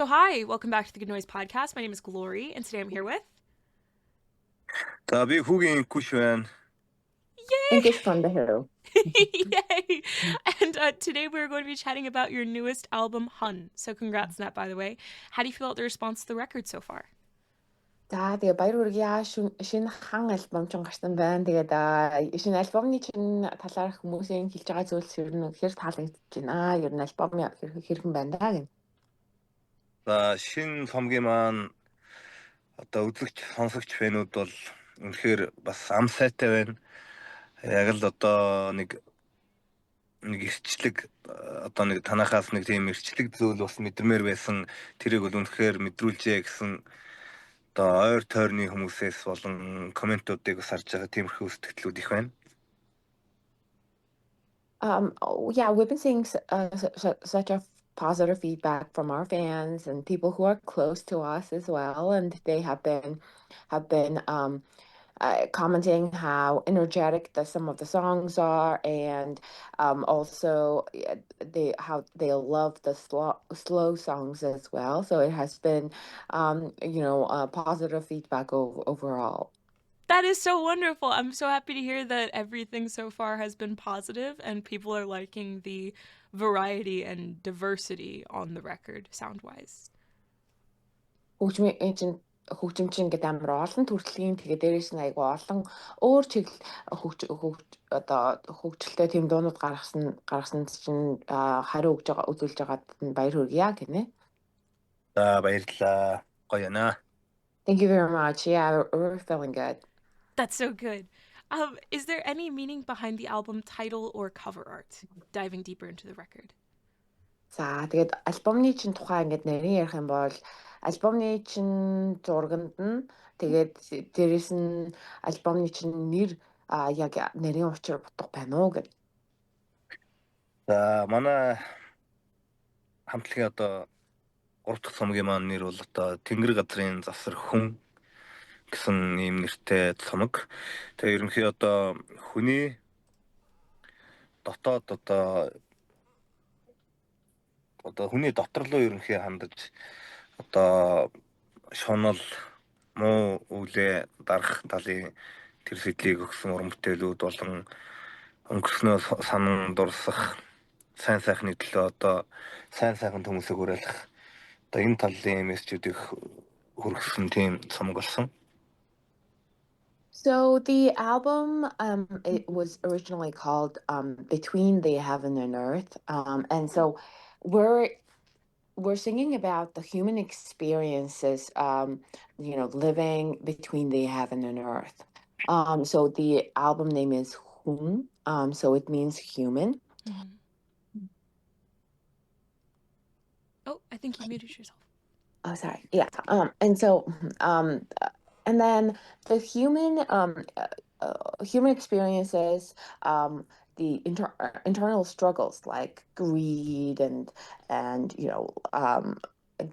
So hi, welcome back to the Good Noise Podcast. My name is Glory, and today I'm here with... За би хүүгийн күш байна. Yay! English from the Hill. Yay! And today we're going to be chatting about your newest album, Hun. So congrats on that, by the way. How do you feel about the response to the record so far? За тэгээ баяр хүргье. Шинэ хан альбом ч гарсан байна. Тэгээд шинэ альбомны чинь талаарх хүмүүсийн хэлж байгаа зүйлс ер нь хэр таалагдж байна. Ер нь альбом хэрхэн байна даа гэнэ. За шинэ цомгийн маань одоо үзэгч сонсогч фэнүүд бол үнэхээр бас ам сайтай байна. Яг л одоо нэг эрчлэг одоо нэг танахаас нэг тийм эрчлэг зүйл бас мэдэрмээр байсан. Тэрийг бол үнэхээр мэдрүүлжээ гэсэн одоо ойр тойрны хүмүүсээс болон комментуудыг бас харж байгаа тиймэрхүү сэтгэлүүд их байна. Yeah, we've been seeing such a positive feedback from our fans and people who are close to us as well, and they have been commenting how energetic some of the songs are, and also how they love the slow songs as well. So it has been, positive feedback overall. That is so wonderful. I'm so happy to hear that everything so far has been positive and people are liking the variety and diversity on the record, sound-wise. Хөгжимчин гэдэг амар олон төрлийн тэгээ дээрээс нь айгу олон өөр чиглэл хөгжилтэй тийм дуунууд гаргасан чинь хариу үзүүлж байгаад баяр хүргье гинэ. За баярлалаа. Гоё яана. Thank you very much. Yeah, we're feeling good. That's so good. Is there any meaning behind the album title or cover art? Diving deeper into the record. За тэгээд альбомны чинь тухай ингээд нарийн ярих юм бол альбомны чинь зурганд нь тэгээд дээрэс нь альбомны чинь нэр яг нарийн учир бодох байна уу гэдэг. За манай хамтлагийн одоо 3 дахь цомгийн маань нэр бол одоо Тэнгэр газрын завсар хүн гэсэн ийм нэртэй цомог. Тэгээ ерөнхий одоо хүний дотоод одоо хүний дотор руу ерөнхий хандаж одоо шунал муу үлээ дарах талын тэр сэдлийг өгсөн уран бүтээлүүд болон өнгөрснөө санан дурсах сайн сайхны төлөө одоо сайн сайхан хүмүүсийг уриалах одоо энэ талын мессежүүдийг хүргэсэн тийм цомог болсон. So the album, it was originally called Between the Heaven and Earth, and so we're singing about the human experiences, living between the heaven and earth. So the album name is Hun, so it means human. Mm-hmm. Oh, I think you muted yourself. Oh, sorry. Yeah. And so, and then the human experiences, the internal struggles like greed and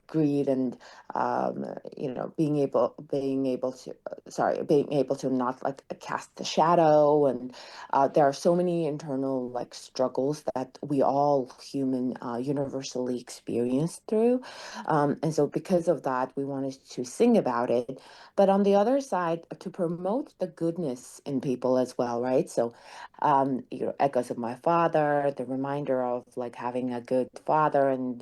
greed and being able to not like cast the shadow, and there are so many internal like struggles that we all human universally experience through, and so because of that we wanted to sing about it, but on the other side to promote the goodness in people as well, right? So echoes of my father, the reminder of like having a good father, and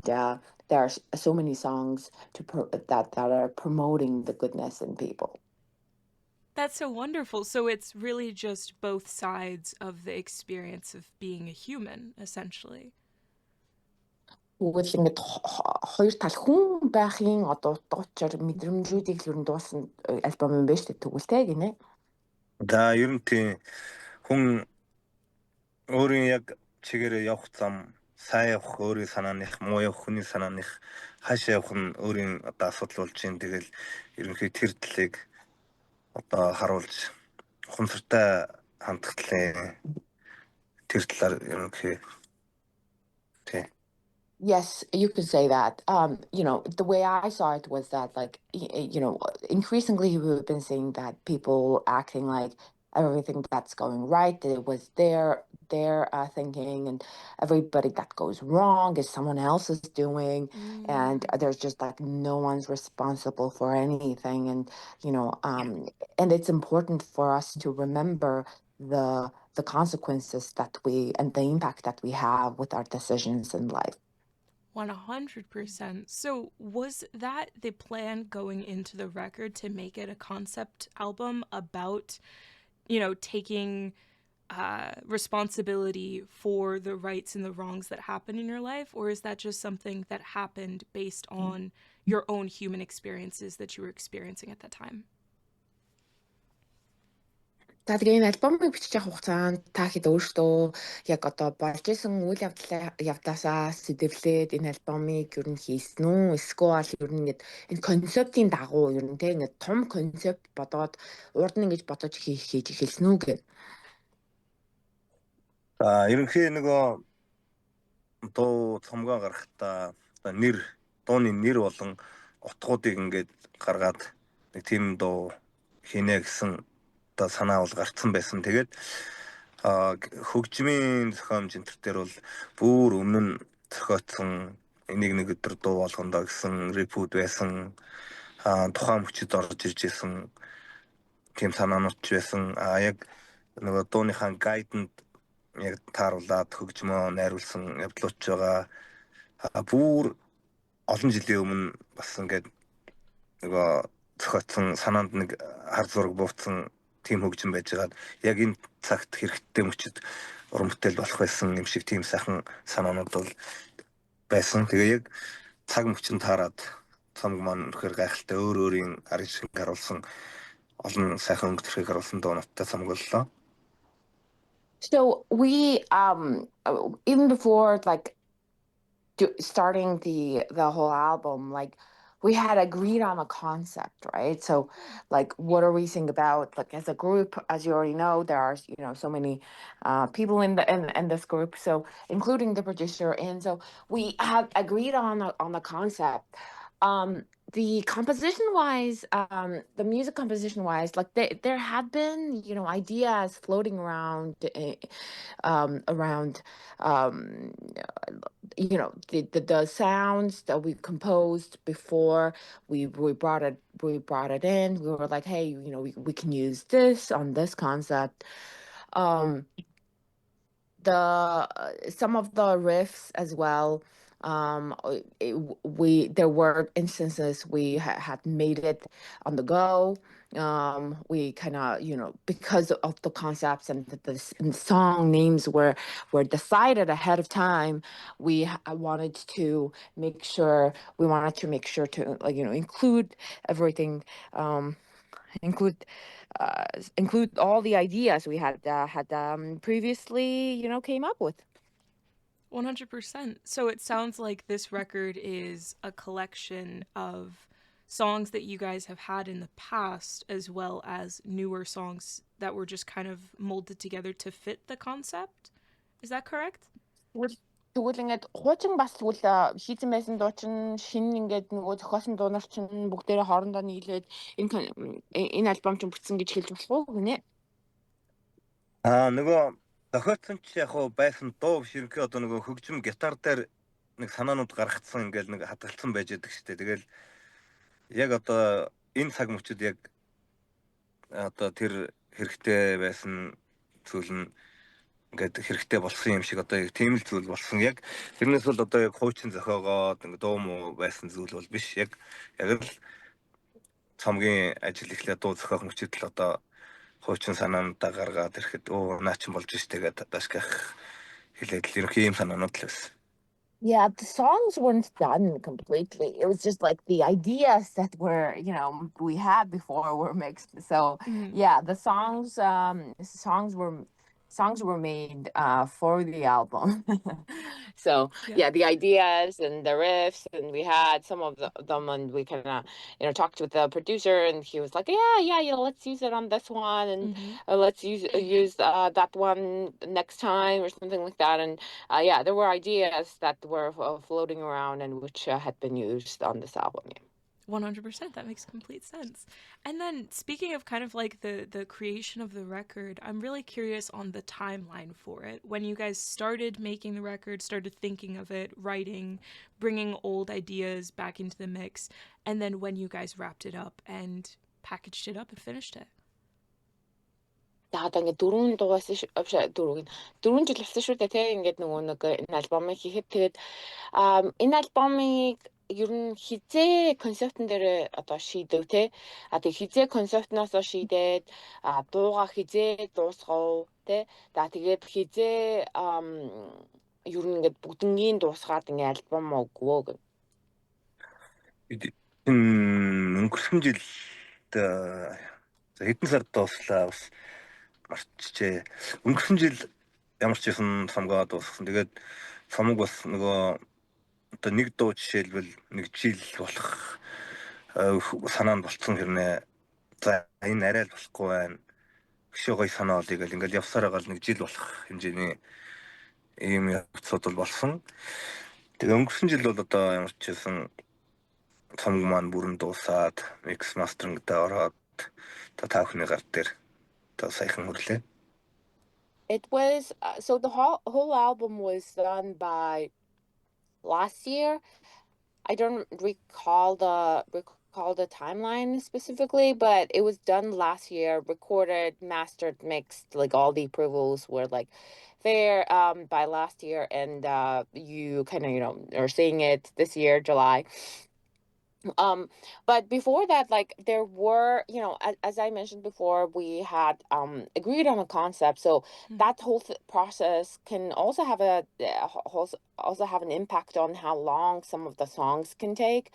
there are so many songs that are promoting the goodness in people. That's so wonderful. So it's really just both sides of the experience of being a human, essentially. Тэгвэл ингээд хоёр тал хүн байхын одоо утгачаар мэдрэмжүүдийг л ер нь дуусан альбом юм байна шүү дээ, тэгвэл те гинэ. За ер нь тийм хүн өөрийн яг чигээрээ явах зам, сайн явах өөрийн санааных, муу явах хүний санааных, хаашаа явах нь өөрийн одоо асуудал болж юм. Тэгэл ерөнхий тэр талыг одоо харуулж ухамсартай хандах талын тэр талаар ерөнхий тий. Yes, you could say that. The way I saw it was that, like, increasingly we've been seeing that people acting like everything that's going right. It was their thinking, and everybody that goes wrong is someone else's doing, and there's just like no one's responsible for anything. And and it's important for us to remember the consequences that and the impact that we have with our decisions in life. 100%. So was that the plan going into the record, to make it a concept album about, taking responsibility for the rights and the wrongs that happen in your life? Or is that just something that happened based on your own human experiences that you were experiencing at that time? За тэгээ энэ альбомыг бичих хугацаанд та хэд өөртөө яг одоо болж исэн үйл явдлаасаа сэдэвлээд энэ альбомыг ер нь хийсэн үү? Эсвэл ер нь энэ концептийн дагуу ер нь тэ ингээд том концепт бодоод урд нь ингэж бодож хийж эхэлсэн үү гэх. Ерөнхий нөгөө дуу цомгоо гаргахтаа дууны нэр болон утгуудыг ингээд гаргаад нэг тийм дуу хийнэ гэсэн санаа бол гарцсан байсан. Тэгээд хөгжмийн зохиомж энтер дээр бол бүр өмнө нь зохиотсон энийг нэг өдөр дуу болгондоо гэсэн репүүд байсан. Тухайн мөчөд орж ирж исэн тийм санаанууд ч байсан. Яг нөгөө дууныхаа гайданд яг тааруулаад хөгжмөө найруулсан явдлууд ч байгаа. Бүр олон жилийн өмнө бас ингээд нөгөө зохиотсон санаанд нэг хар зураг буутсан тийм хөгжим байжгаад яг энэ цагт хэрэгтэй мөчөд уран бүтээл болох байсан юм шиг тийм сайхан санаанууд бол байсан. Тэгээ яг цаг мөчөнд таарад цомог маань үнэхээр гайхалтай өөрийн арга харуулсан олон сайхан өнгөтрхийг харуулсан дуунуудтай цомог боллоо. So we even before like starting the whole album, like we had agreed on a concept, right? So like, what are we singing about? Like as a group, as you already know, there are, so many people in this group. So including the producer. And so we have agreed on a concept. The composition wise, the music composition wise, like there had been, ideas floating around, the sounds that we composed before we brought it in. We were like, hey, we can use this on this concept. Some of the riffs as well. There were instances we had made it on the go. We kind of, because of the concepts and the song names were decided ahead of time, we wanted to make sure to include everything, include all the ideas we had previously, came up with. 100%. So it sounds like this record is a collection of songs that you guys have had in the past, as well as newer songs that were just kind of molded together to fit the concept. Is that correct? Тэгвэл ингээд хуучин бас тэгвэл хийцэн байсан дуу чинь шинэ ингээд нөгөө зохиосон дуунаар чинь бүгдээрээ хоорондоо нийлээд энэ альбом чинь бүтсэн гэж хэлж болох уу гинэ? Нөгөө зохиосон ч яг хуу байсан дуу биш, ерөнхий одоо нөгөө хөгжим гитар дээр нэг санаанууд гаргацсан ингээд нэг хадгалсан байж байдаг шүү дээ. Тэгэл яг одоо энэ цаг мөчөд яг одоо тэр хэрэгтэй байсан зүйл нь ингээд хэрэгтэй болсон юм шиг одоо тийм л зүйл болсон. Яг тэрнээс бол одоо яг хуучин зохиогоод ингээд дуу муу байсан зүйл бол биш. Яг л цомгийн ажил ихлээр дуу зохиох мөчөд л одоо хуучин санаандаа гаргаад ирэхэд наа чин болж штэ гэдэг дашгах хэлээд л ерөнхий юм санаанууд л байсан. Yeah, the songs weren't done completely. It was just like the ideas that were, we had before were mixed. So yeah, the songs were made for the album. So yeah, the ideas and the riffs, and we had some of them, and we kind of talked with the producer, and he was like, yeah, let's use it on this one, and let's use that one next time or something like that. And yeah, there were ideas that were floating around and which had been used on this album. 100%. That makes complete sense. And then speaking of kind of like the creation of the record, I'm really curious on the timeline for it. When you guys started making the record, started thinking of it, writing, bringing old ideas back into the mix, and then when you guys wrapped it up and packaged it up and finished it. Дахад ингээд 4 дугаас 4 жил болсон шүү дээ те ингээд нөгөө нэг энэ альбомыг хийхэд тэгээд энэ альбомыг ер нь хизээ концептн дээр одоо шийдэв те тэг хизээ концептноос шийдээд дууга хизээ дуусгав те тэгээд хизээ ер нь ингээд бүгднгийн дуусгаад ингээд альбом өгвөө энэ өнгөрсөн жил хэдэн сард дууслаа бас марчжээ. Өнгөрсөн жил ямар ч юм самгаа дууссан. Тэгээд самг бас нөгөө одоо нэг дуу жишээлбэл нэг жил болох санаанд болцсон хэрнээ за энэ арай л болохгүй байна. Гişээ гоё санаа олъё гэл ингээл явсараа гал нэг жил болох хэмжээний ийм явцууд бол болсон. Тэгээд өнгөрсөн жил бол одоо ямар ч юм самг маань бүрэн дуусаад микс мастерингдээ ороод та бүхний гар дээр сайхан хөрлөө. It was so the whole album was done by last year. I don't recall the timeline specifically, but it was done last year, recorded, mastered, mixed, like all the approvals were like there by last year, and you kind of are seeing it this year, July. But before that, like there were, as I mentioned before, we had agreed on a concept, so that whole process can also have an impact on how long some of the songs can take,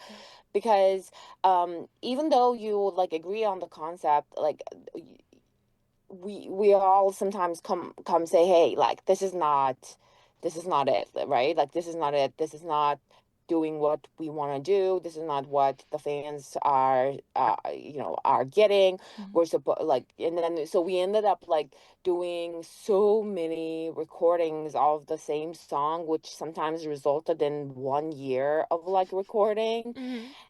because even though you like agree on the concept, like we all sometimes come say, hey, like this is not it, right? Like this is not it. This is not doing what we want to do. This is not what the fans are getting. We're supposed and then so we ended up like doing so many recordings of the same song, which sometimes resulted in 1 year of like recording.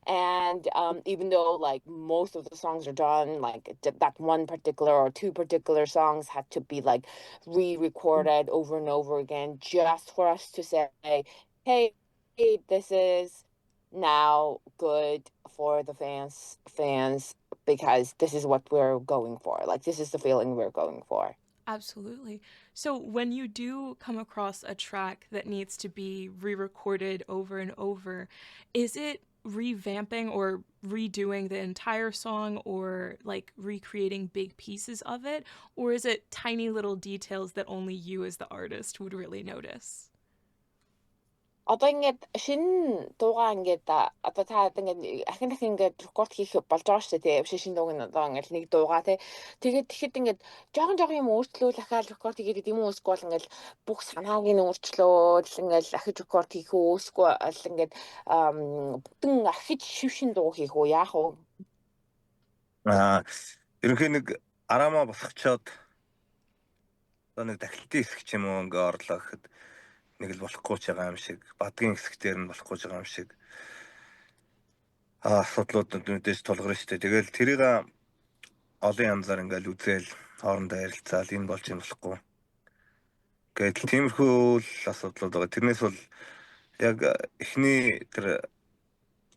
And even though like most of the songs are done, like that one particular or two particular songs had to be like re-recorded over and over again just for us to say, hey, this is now good for the fans because this is what we're going for. Like this is the feeling we're going for. Absolutely. So when you do come across a track that needs to be re-recorded over and over, is it revamping or redoing the entire song or like recreating big pieces of it? Or is it tiny little details that only you as the artist would really notice? Одоо ингээд шинэ дуугаа ингээд одоо та ингээд ахин ингээд рекорд хийх болж байгаа шүү дээ тий. Шинэ дууг нь одоо ингээд нэг дуугаа тий. Тэгэхэд ингээд жоохон юм өөрчлөөл ахаал рекорд хийгээд юм уу эсвэл ингээд бүх санааг нь өөрчлөөл ингээд ахиж рекорд хийх үү эсвэл ингээд бүтэн ахиж шившин дуу хийх үү яах вэ? Ерөнхий нэг араамаа босгочоод одоо нэг тахилтын хэсэг ч юм уу ингээд орлоо гэхэд нэг л болохгүй ч байгаа юм шиг, бадгийн хэсгээр нь болохгүй ч байгаа юм шиг асуудлууд мэдээж тулгарна шүү дээ. Тэгэл тэрийг олон янзаар ингээл үзээл хоорондоо ярилцаал энэ болж юм болохгүй. Гэтэл тиймэрхүү л асуудлууд байгаа. Тэрнээс бол яг эхний тэр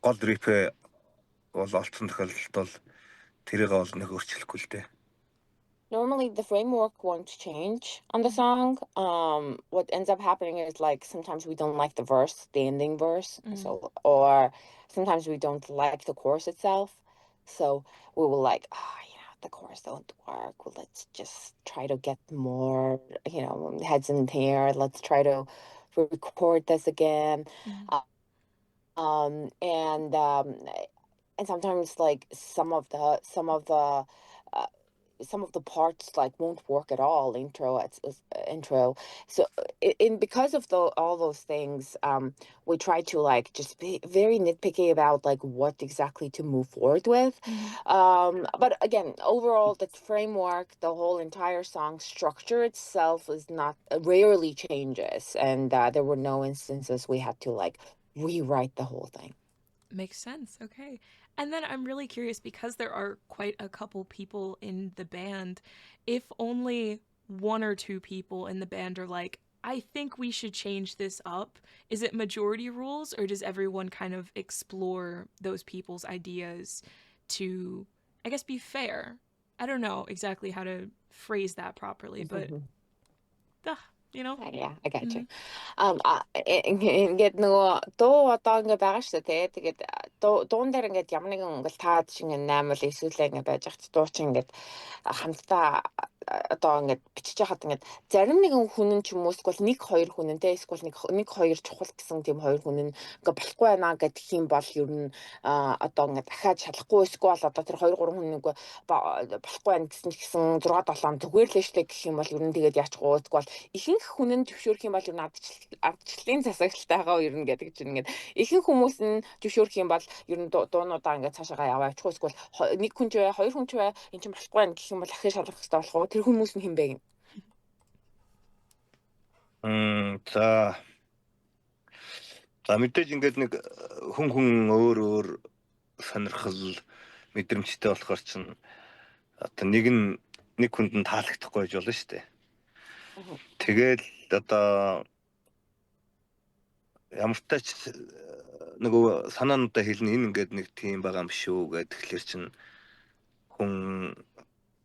гол рипэ бол олцсон тохиолдолд бол тэрийг бол нэг өөрчлөхгүй л дээ. Normally the framework won't change on the song. What ends up happening is like sometimes we don't like the verse, the ending verse, or sometimes we don't like the chorus itself. So we will like, the chorus don't work. Well, let's just try to get more, heads in here. Let's try to record this again. And sometimes like some of the parts like won't work at all intro. So because of all those things, we try to like just be very nitpicky about like what exactly to move forward with. But again, overall the framework, the whole entire song structure itself is not rarely changes, and there were no instances we had to like rewrite the whole thing. Makes sense. Okay. And then I'm really curious because there are quite a couple people in the band. If only one or two people in the band are like, I think we should change this up, is it majority rules or does everyone kind of explore those people's ideas to, I guess, be fair? I don't know exactly how to phrase that properly, but you know? Yeah, I got you. Mhm. Ингээд нөгөө дуу одоо ингээд байгаа шүү дээ. Тэгээд дуун дээр ингээд ямар нэгэн ингээд таад шиг ингээд 8 л эсвэл ингээд байж хат дуу чинь ингээд хамтдаа одоо ингээд бичиж яхад ингээд зарим нэгэн хүн нь ч юм уу эсвэл 1-2 хүн нь те эсвэл 1-2 чухал гэсэн тийм 2 хүн нь ингээд болохгүй байна гэдэг юм бол ер нь одоо ингээд дахиад шалахгүй эсвэл одоо тэр 2-3 хүн нэг болохгүй байна гэсэн ч гэсэн 6-7 зүгээр л штэ гэх юм бол ер нь тэгээд яачгүй эсвэл ихэнх хүн нь зөвшөөрөх юм бол ер нь ардчлалын засаглалтайгаа ер нь гэдэг чинь ингээд ихэнх хүмүүс нь зөвшөөрөх юм бол ер нь дуунуудаа ингээд цаашаа яваачихгүй эсвэл нэг хүн ч бай, 2 хүн ч бай эн чинь болохгүй байна гэх юм бол ахиж шалгах хэрэгтэй болох уу? Тэр хүмүүс нь хэн бэ гин? За мэдээж ингээд нэг хүн өөр сонирхол мэдрэмжтэй болохоор чинь одоо нэг хүнд нь таалагдахгүй байж болно шүү дээ. Тэгэл одоо ямар ч тач нөгөө санаануудаа хэлнэ энэ ингээд нэг тийм байгаа юм шүү гэдэг тэгэхээр чинь хүн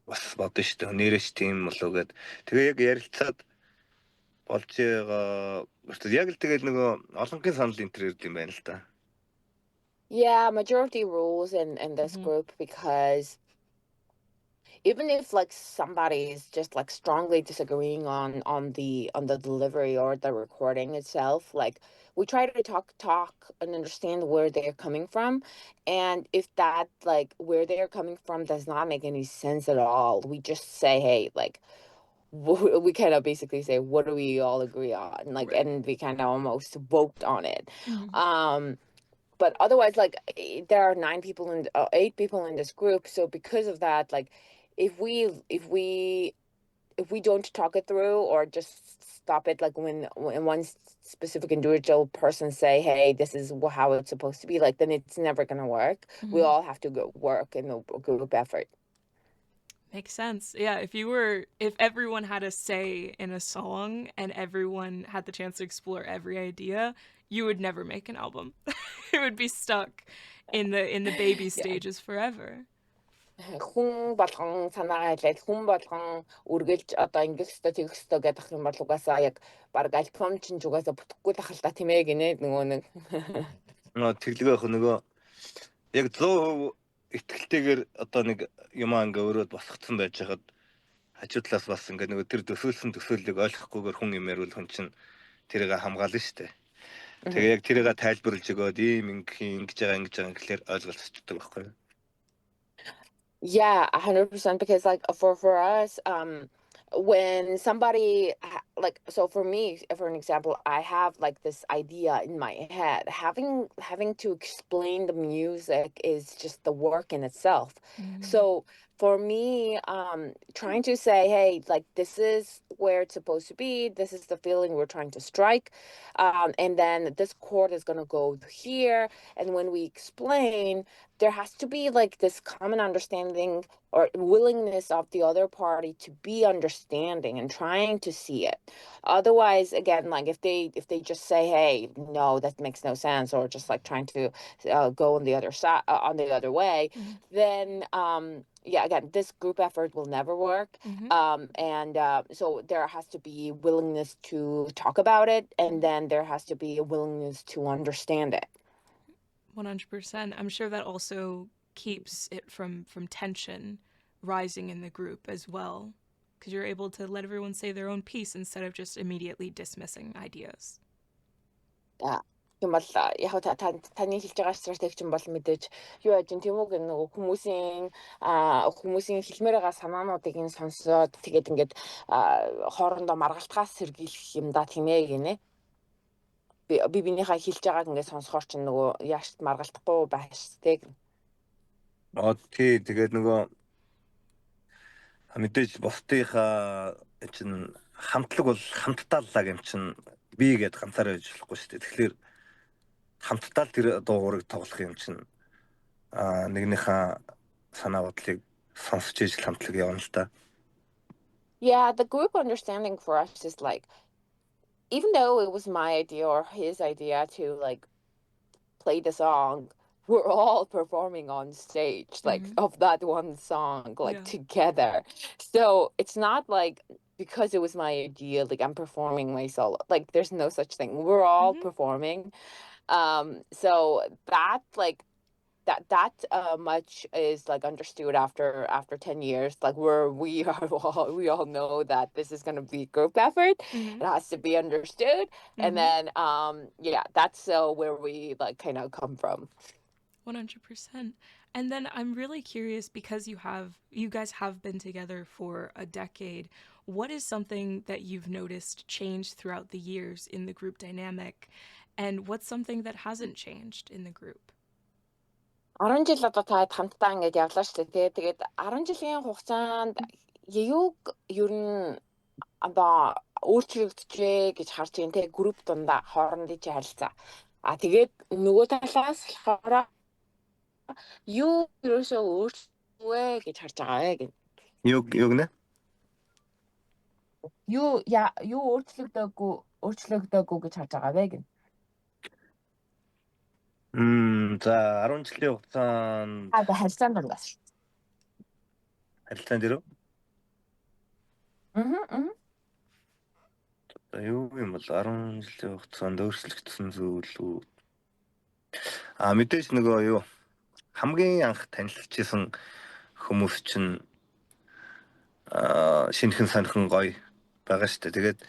бас бодно шүү дээ. Нэрэж тийм болов гэд. Тэгээ яг ярилцаад болж байгаа. Яг л тэгэл нөгөө олонгийн санал энтер ирд юм байна л да. Yeah, majority rules in this group because even if like somebody is just like strongly disagreeing on the delivery or the recording itself, like we try to talk and understand where they're coming from, and if that like where they're coming from does not make any sense at all, we just say, hey, like we kind of basically say, what do we all agree on, like, Right. and we kind of almost vote on it. Mhm. But otherwise, like there are 8 people in this group, so because of that, like if we don't talk it through or just stop it, like when one specific individual person say, hey, this is how it's supposed to be, like then it's never gonna work. We all have to go work in a group effort. Makes sense. Yeah, if everyone had a say in a song and everyone had the chance to explore every idea, you would never make an album. It would be stuck in the baby stages forever. Хүн болгон санаагаа хэлээд хүн болгон үргэлж одоо ингэх ёстой тэгэх ёстой гэдэг юм бол угаасаа яг баг альбом чинь угаасаа бүтэхгүй л ахал та тийм ээ гинэ нөгөө нэг. Тэглэг байх нөгөө яг 100% итгэлтэйгээр одоо нэг юмаа ингээ өрөөд босгоцсон байж хаад хажуу талаас бас ингээ нөгөө тэр төсөөллийг ойлгохгүйгээр хүн юм ярил хүн чинь тэрийг хамгаална шүү дээ. Тэгээ яг тэрийг тайлбарлаж өгөөд ингэж байгаа гэхэлэр ойлголцдог байхгүй юу? Yeah, 100%, because like for us, when somebody like, so for me, for an example, I have like this idea in my head. Having to explain the music is just the work in itself. So for me, trying to say, hey, like this is where it's supposed to be, this is the feeling we're trying to strike, and then this chord is gonna go here, and when we explain, there has to be like this common understanding or willingness of the other party to be understanding and trying to see it. Otherwise, again, like if they just say, hey, no, that makes no sense, or just like trying to go on the other side, on the other way, then yeah, again, this group effort will never work. And so there has to be willingness to talk about it, and then there has to be a willingness to understand it. 100%. I'm sure that also keeps it from tension rising in the group as well, because you're able to let everyone say their own piece instead of just immediately dismissing ideas. Тийм бол яг таны хэлж байгаа стратеги чинь бол мэдээж юу яаж юм тийм үг нөгөө хүмүүсийн хэлмээр байгаа санаануудыг нь сонсоод тэгээд ингээд хоорондоо маргалтгаас сэргийлэх юм да тийм ээ гинэ. Би бинийхээ хэлж байгааг ингээд сонсохоор чинь нөгөө яашт маргалтахгүй байж тээ. Тий, тэгээд нөгөө мэдээж бусдынхаа чинь хамтлаг бол хамттааллаа гэм чинь би гээд ганцаараа байж болохгүй шүү дээ. Тэгэхээр хамтдаа л тэр дуугарыг тоглох юм чинь нэгнийхээ санаа бодлыг сонсч ижил хамтлаг явна л да. Yeah, the group understanding for us is like, even though it was my idea or his idea to like play the song, we're all performing on stage, like of that one song, like Yeah. together. So it's not like because it was my idea, like I'm performing my solo. Like there's no such thing. We're all performing. So that like that much is like understood after 10 years. Like we all know that this is gonna be group effort. It has to be understood. And then yeah, that's where we like kind of come from. 100%. And then I'm really curious, because you guys have been together for a decade. What is something that you've noticed change throughout the years in the group dynamic? And what's something that hasn't changed in the group? 10 жил одоо таад хамтдаа ингэж явлаа шүү дээ. Тэгээд 10 жилийн хугацаанд юуг ер нь одоо өөрчлөгдөжээ гэж харж байна те, групп дундаа хоорондын чи харилцаа. Тэгээд нөгөө талаас болохоор юу ерөөсөө өөрчлөвэ гэж харж байгаа гэн. Юу гэнэ? Юу өөрчлөгдөөгүй гэж харж байгаа вэ гэн. За 10 жилийн хугацаанд харилцаан дундаас. Харилцаан дээр үү? Юу юм бол 10 жилийн хугацаанд өөрчлөгдсөн зүйл үү? Мэдээж нөгөө юу хамгийн анх танилцчихсан хүмүүс чинь шинэхэн сонирхон гоё байгаа шүү дээ. Тэгээд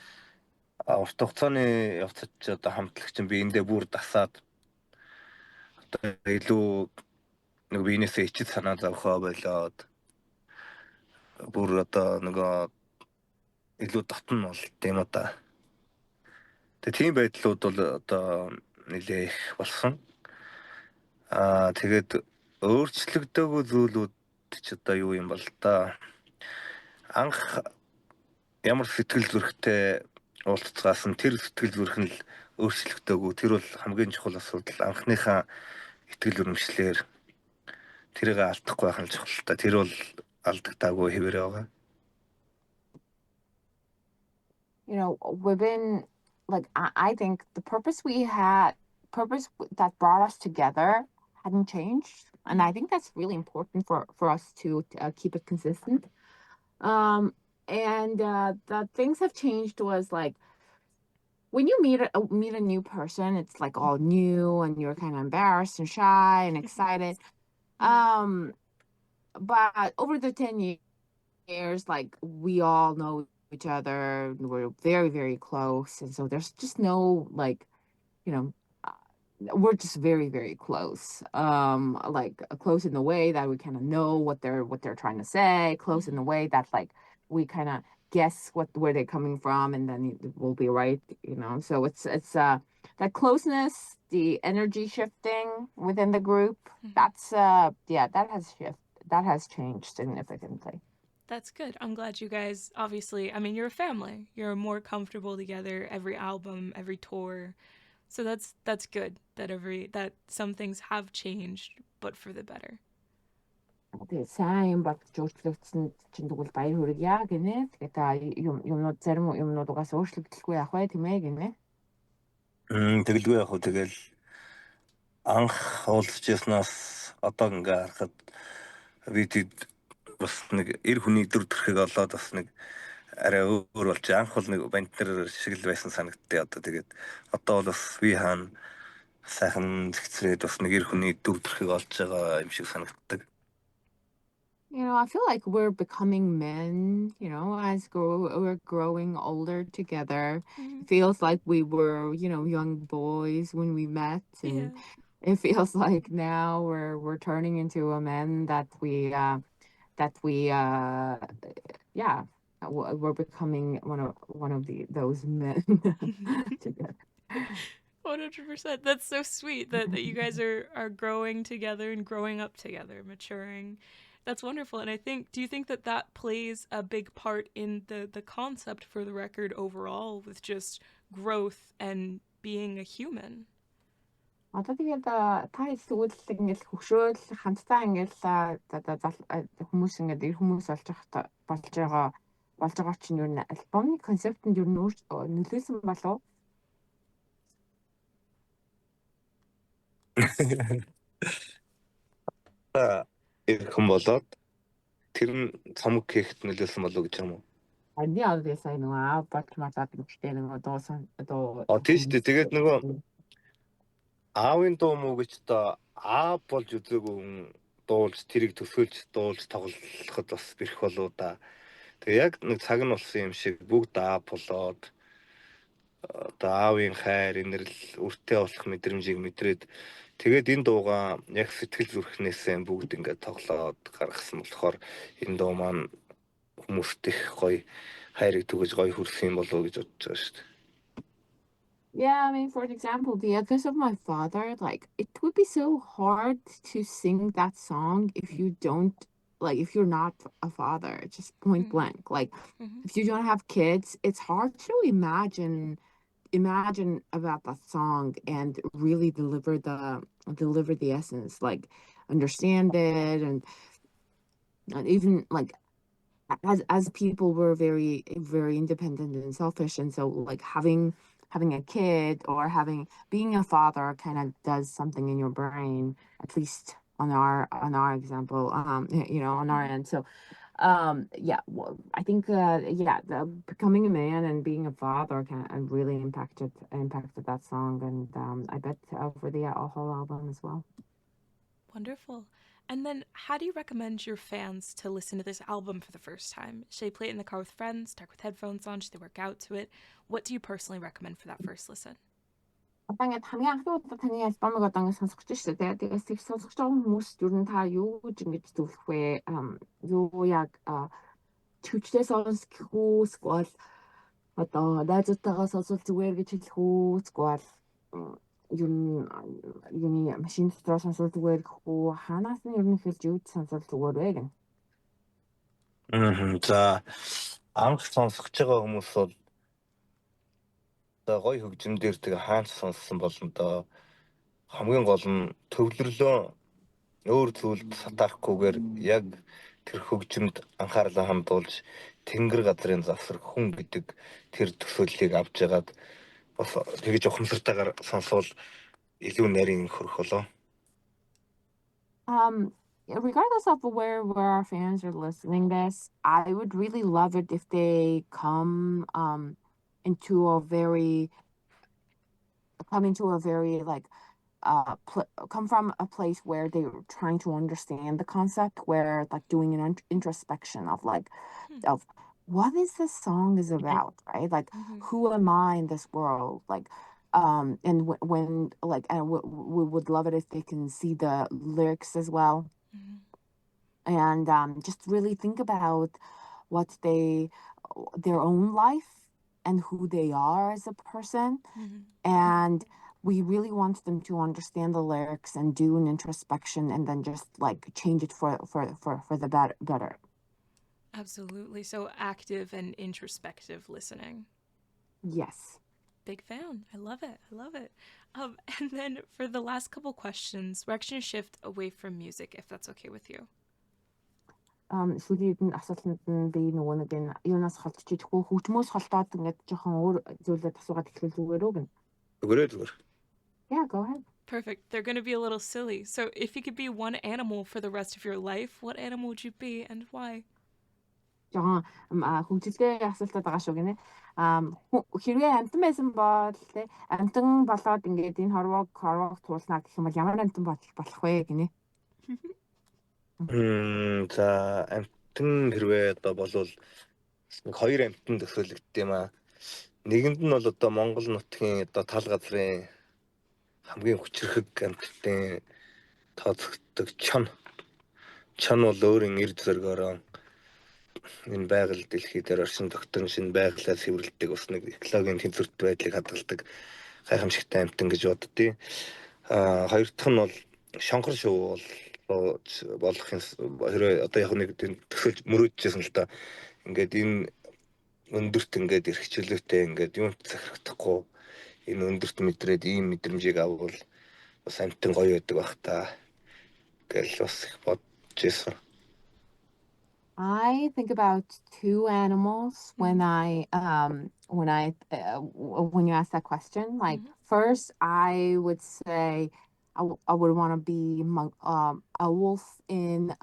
урт хугацааны явцад ч одоо хамтлагч нь биендээ бүр дасаад одоо илүү нэг биенээсээ ичид санаа зовхоо болоод бүр одоо нөгөө илүү дотн бол тийм одоо. Тэгээ тийм байдлууд бол одоо нэлээх болсон. Тэгээд өөрчлөгдөөгүй зүйлүүд ч одоо юу юм бол та анх ямар сэтгэл зүрэхтэй уулзцаас нь тэр сэтгэл зүрх нь л өөрчлөгдөөгүй. Тэр бол хамгийн чухал асуудал. Анхныхаа итгэл үнэмшлэр тэрийг алдахгүй байх нь чухал та. Тэр бол алдагдаагүй хэвээр байгаа. You know, within like I think the purpose that brought us together hadn't changed, and I think that's really important for us to keep it consistent. And the things have changed was like when you meet a new person, it's like all new and you're kind of embarrassed and shy and excited. But over the 10 years, like we all know each other, we're very, very close, and so there's just no like, you know, we're just very, very close. Like close in the way that we kind of know what they're trying to say, close in the way that like we kind of guess where they're coming from, and then it will be right, you know. So it's that closeness, the energy shifting within the group. That's that has changed significantly. That's good. I'm glad you guys, obviously, I mean, you're a family. You're more comfortable together every album, every tour. So that's good that some things have changed, but for the better. Тэгээ сайн баг өөрчлөгдсөн чинь тэгвэл баяр хүргье гинэ. Тэгээ та юмнууд зарим юмнууд угаас өөрчлөгдөхгүй явах бай тийм ээ гинэ. Тэгэлгүй яг хөө тэгэл анх уулзж яснаас одоо ингээ харахад бид бас нэг эр хүний дүр төрхийг олоод бас нэг арай өөр болж анх бол нэг бантер шиг л байсан санагдтыг одоо тэгээд одоо бол бас би хаана сайхан зэгцрээд бас нэг эр хүний дүр төрхийг олж байгаа юм шиг санагддаг. You know, I feel like we're becoming men, you know, as we're growing older together. It feels like we were, you know, young boys when we met, and it feels like now we're turning into a men that we we're becoming one of those men together. 100%. That's so sweet that you guys are growing together and growing up together, maturing. That's wonderful. And do you think that plays a big part in the concept for the record overall, with just growth and being a human? Одоо тэгээд та тэгвэл ингээл хөгшөөл хамтдаа ингээл хүмүүс ингээд эр хүмүүс болж байгаа чинь юу н альбомны концептэнд юу нөлөөсөн болов? Ирхэн болоод тэр нь цомог хийхэд нөлөөсөн болов гэж юм уу? Ани одоо сайн нөгөө болж малаад нэгтэй нөгөө дуу Тийм шүү дээ. Тэгээд нөгөө аавын дуу муу гэж та аав болж үзээгүй хүн дуулж тэрийг төсөөлж дуулж тоглоход бас бэрх болоо да. Тэгээ яг нэг цаг нь болсон юм шиг бүгд аав болоод одоо аавын хайр, инэрл, үртэй болох мэдрэмжийг мэдрээд тэгээд энэ дуугаа яг сэтгэл зүрхнээсээ бүгд ингээд тоглоод гаргасан болохоор энэ дуу маань хүмүүст их гоё хайрыг түгэж гоё хүрсэн юм болов уу гэж бодож байгаа шүү дээ. Yeah, I mean, for example, because of my father, like it would be so hard to sing that song if you don't, like, if you're not a father, just point blank. Like, if you don't have kids, it's hard to imagine about that song and really deliver the essence, like understand it, and even like as people were very independent and selfish, and so like having a kid or being a father kind of does something in your brain, at least on our example, on our end. So yeah, I think becoming a man and being a father really impacted that song, and I bet over the whole album as well. Wonderful. And then, how do you recommend your fans to listen to this album for the first time? Should they play it in the car with friends, talk with headphones on? Should they work out to it? What do you personally recommend for that first listen? Одоо ингээд хамгийн анхны удаа таны альбомыг одоо ингээд сонсох гэж шүү дээ. Тэгээс тэг сонсож байгаа хүмүүс юу нь та юу гэж ингэж зөвлөх вэ? Юу яг төвчтэй сонсох гэх үү? Эсвэл одоо найзуудтайгаа сонсвол зүгээр гэж хэлэх үү? Эсвэл юуны машин дотор сонсвол зүгээр гэх үү? Ханаас нь ер нь хэлж юу сонсвол зүгээр вэ гэнэ? За анх сонсож байгаа хүмүүс бол одоо гоё хөгжмөндөр тэгээ хаанч сонссон болно доо. Хамгийн гол нь төвлөрлөө өөр зүйлд сатаарахгүйгээр яг тэр хөгжмөд анхаарлаа хандуулж тэнгэр газрын завсар хүн гэдэг тэр төсөөллийг авч ягаад бас тэгж ухамсартайгаар сонсвол илүү нарийн хөрөх болоо. Regardless of where our fans are listening this, I would really love it if they come into a very like come from a place where they're trying to understand the concept, where like doing an introspection of like of what is this song is about, right? Like who am I in this world? Like and when like, and we would love it if they can see the lyrics as well. And just really think about what their own life and who they are as a person. And we really want them to understand the lyrics and do an introspection and then just like change it for the better. Absolutely. So active and introspective listening. Yes. Big fan. I love it. And then for the last couple questions, we're actually going to shift away from music, if that's okay with you. Сүүлийн асуултанд нь би нөгөө нэг энэ юунаас холдож идэхгүй хөгжмөөс холдоод ингээд жоохон өөр зүйлээр асуугаад эхлэх зүгээр үү гэнэ. Зүгээр. Yeah, go ahead. Perfect. They're going to be a little silly. So if you could be one animal for the rest of your life, what animal would you be and why? Жоохон хөгжилтэй асуултад байгаа шүү гинэ. Хэрвээ амтан байсан бол те амтан болоод ингээд энэ хорвоог туулснаа гэх юм бол ямар амтан болох вэ гинэ? За амтан хэрвээ одоо болвол нэг хоёр амтан төсөөлөгддөг юм аа. Нэгэнд нь бол одоо Монгол нутгийн одоо тал газрын хамгийн хүчрхэг амттын тооцогддог чон бол өөрийн эрд зоргоороо энэ байгаль дэлхий дээр оршин тогтсон шинэ байгалаа цэвэрлэдэг бас нэг экологийн тэнцвэрт байдлыг хадгалдаг гайхамшигтай амттан гэж боддتي. Хоёр дахь нь бол шонхор шувуу болох юм. Хэрвээ одоо яг нэг төсөөлж мөрөөдчихсэн л та ингээд энэ өндөрт ингээд эрх чөлөөтэй ингээд юунт захирагдахгүй энэ өндөрт мэдрээд ийм мэдрэмжийг аввал бас амтэн гоё байдаг бах та гэж бас их бодож байсан. I think about two animals when when you ask that question. Like first, I would say I would want to be a wolf in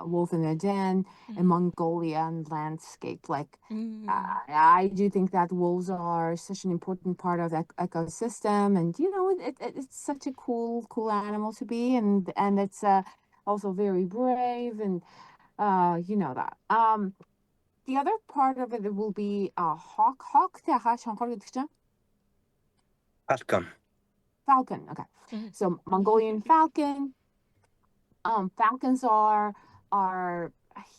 wolf in a den in Mongolian landscape. Like I do think that wolves are such an important part of that ecosystem, and you know it's such a cool animal to be, and it's also very brave and. You know that. The other part of it will be hawk. Hawk falcon. Okay. So Mongolian falcon. Falcons are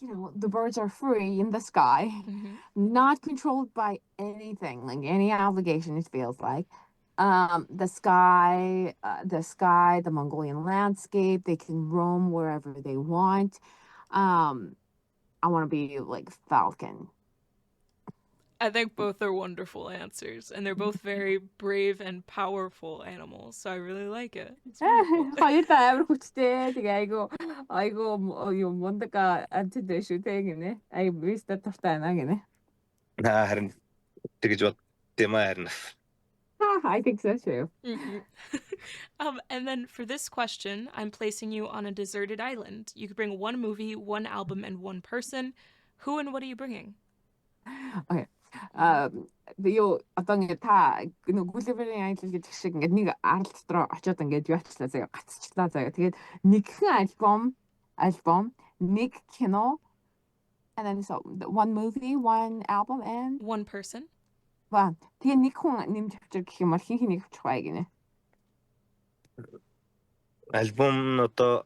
the birds are free in the sky, not controlled by anything, like any obligation. It feels like. The sky, the Mongolian landscape. They can roam wherever they want. I want to be like falcon. I think both are wonderful answers, and they're both very brave and powerful animals, so I really like it. It's wonderful. Хоёр та амар хүчтэй. Тэгээ айгу юу мундаг антидэ шүү те гинэ. Ай виста туртай байна гинэ. Харин тэгж боддемаа харин. I think so too. And then for this question, I'm placing you on a deserted island. You could bring one movie, one album, and one person. Who and what are you bringing? Okay. Юу одоо ингээд та Gulliver-ийн айлал гэдэг шиг ингээд нэг арал дотор очиод ингээд яачлаа заяа гацчлаа заяа. Тэгээд нэгэн альбом, нэг кино, and then so one movie, one album, and one person. Wow. Тэгээ нэг хүн нэмж авчир гэх юм бол хин хэнийг авчих бай гинэ. Альбом нь одоо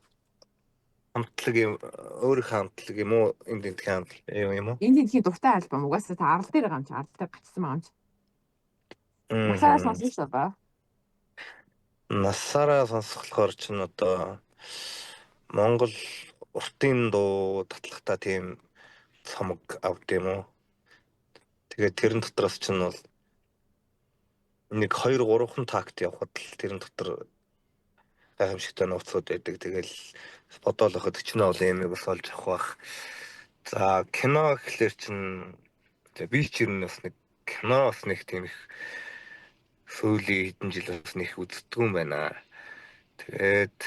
хамтлаг юм өөрийнхөө хамтлаг юм уу энд хамтлаг юм уу? Энд дэлхийн дуртай альбом угаасаа та арал дээр гамч арал дээр гацсан маамч. Насаараа сонсож байгаа. Насаараа сонсохлохоор ч н одоо Монгол уртын дуу татлагта тийм цамаг авд юм уу? Тэгээд тэрэн дотроос ч нь бол нэг 2-3 такт явхад л тэрэн дотор гайхамшигтай нууцуд байдаг. Тэгэл бодоолоход ч нь бол юм бас олж авах бах. За кино гэхлээр чинь би ч ер нь бас нэг киноос нэг тийм их сүүлийн хэдэн жил бас нэг үздэг юм байна. Тэгээд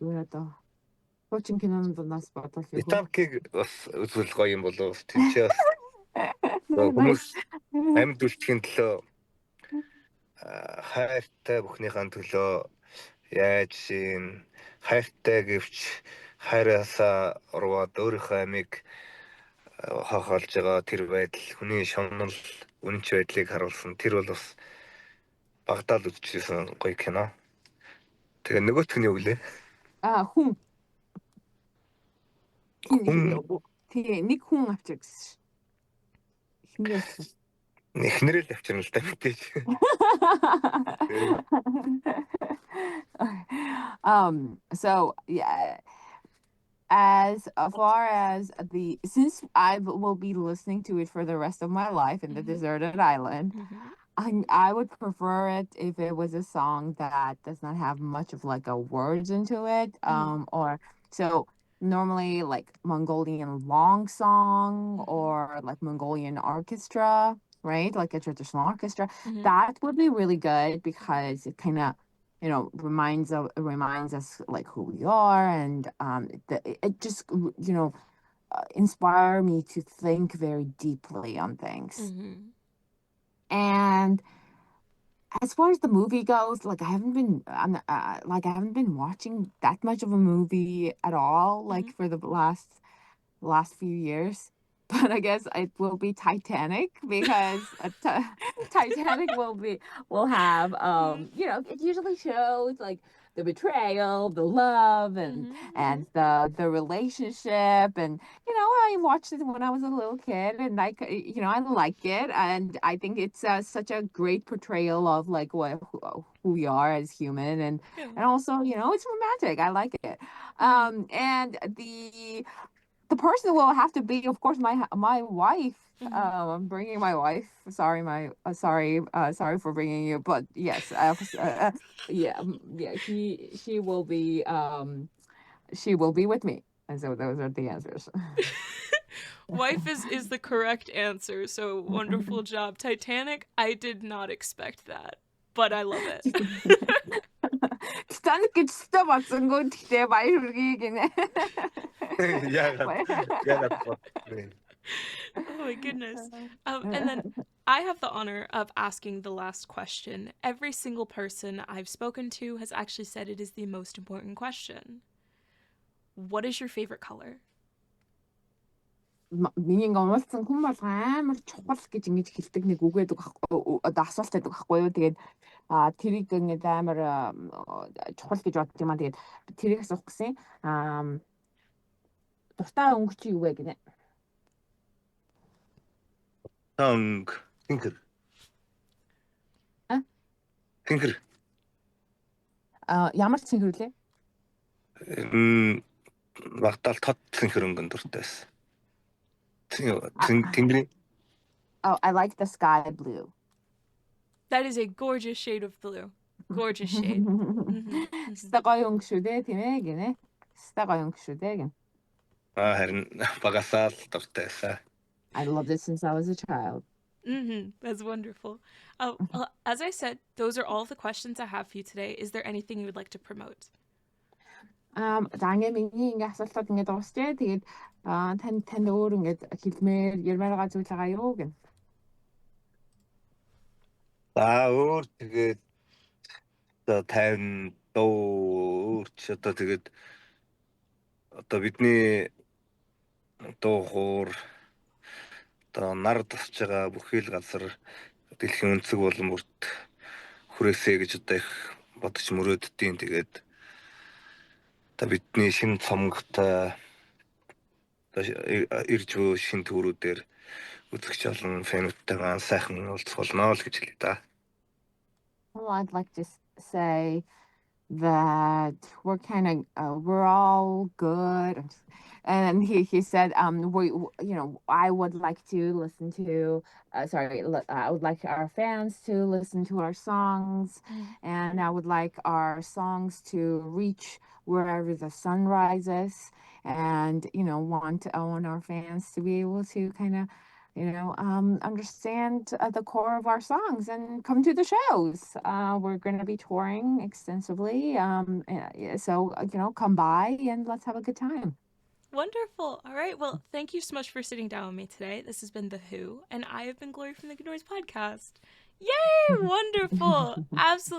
одоо Кочин кинонд нас бодлоо. Италиг бас үзвэл гоё юм болов. Тинчээ бас хүмүүс амьд үлдэхийн төлөө хайртай бүхнийхэн төлөө яаж юм хайртай гэвч хайраасаа урваад өөрийнхөө амийг хахалж байгаа тэр байдал хүний шомнол үнэнч байдлыг харуулсан. Тэр бол бас багтаал үзчихсэн гоё кино. Тэгээ нөгөөх нь юу гэлээ? Хүн. Тэгээ нэг хүн авчир гэсэн. Эхнэрээ л авчирна л да мэдээж. So yeah, as far as since I will be listening to it for the rest of my life in the deserted island, I would prefer it if it was a song that does not have much of like a words into it, or so. Normally like Mongolian long song or like Mongolian orchestra, right? Like a traditional orchestra. That would be really good because it kind of, reminds us like who we are, and it just, inspire me to think very deeply on things. And as far as the movie goes, like I haven't been watching that much of a movie at all, like for the last few years. But I guess it will be Titanic because Titanic will have it usually shows like the betrayal, the love, and the relationship, and I watched it when I was a little kid, and I like it, and I think it's such a great portrayal of like who we are as human, and also it's romantic. I like it, and the person will have to be, of course, my wife. I'm bringing my wife. Sorry, sorry for bringing you, but yes, yeah. She will be with me, and so those are the answers. Wife is the correct answer. So wonderful job, Titanic. I did not expect that, but I love it. Titanic гэж ч бодсонгүй гэхдээ баяр хүргэе гинэ. яагаад бодсон. Oh my goodness. And then I have the honor of asking the last question. Every single person I've spoken to has actually said it is the most important question. What is your favorite color? Миний уулзсан хүн бол амар чухал гэж ингэж хэлдэг нэг үгээд одоо асуулт байдаг байхгүй юу. Тэгээд тэрийг ингэж амар чухал гэж боддог юм аа. Тэгээд тэрийг асуух гэсэн. Дуртай өнгө чи юу вэ гинэ? Тинкер. Тинкер. Ямар цэнхэр үлээ? Багтаал тод цэнхэр өнгөн дуртайс. Тингри. Oh, I like the sky blue. That is a gorgeous shade of blue. Gorgeous shade. Ста гоё өнгө шүү дээ, тийм ээ гинэ. Ста гоё өнгө шүү дээ гин. Харин багасаал дуртайсаа. I loved it since I was a child. That's wonderful. As I said, those are all the questions I have for you today. Is there anything you would like to promote? Ингээ миний ингээ асуултууд ингээ дуусчээ. Тэгээд танд өөр ингээ хэлмээр ярмаар байгаа зүйл байгаа юу гэн. Өөр тэгээд одоо 50 дуу ч одоо тэгээд одоо бидний дуу хоор одоо нар тасж байгаа бүхэл газар дэлхийн өнцөг болон бүрт хүрээсэй гэж одоо их бодож мөрөөддөйн. Тэгээд одоо бидний шинэ цомгтой ирж буй шинэ төрүүдээр үзэгч олон фэнүүдтэйгээ сайхан уулзах болно л гэж хэлээ да. Well, I'd like to say that we're all good. And he said, I would like to listen to, I would like our fans to listen to our songs, and I would like our songs to reach wherever the sun rises, and, want our fans to be able to kind of, understand the core of our songs and come to the shows. We're going to be touring extensively. So, come by and let's have a good time. Wonderful. All right. Well, thank you so much for sitting down with me today. This has been The Who, and I have been Glory from the Good Noise podcast. Yay! Wonderful. Absolutely.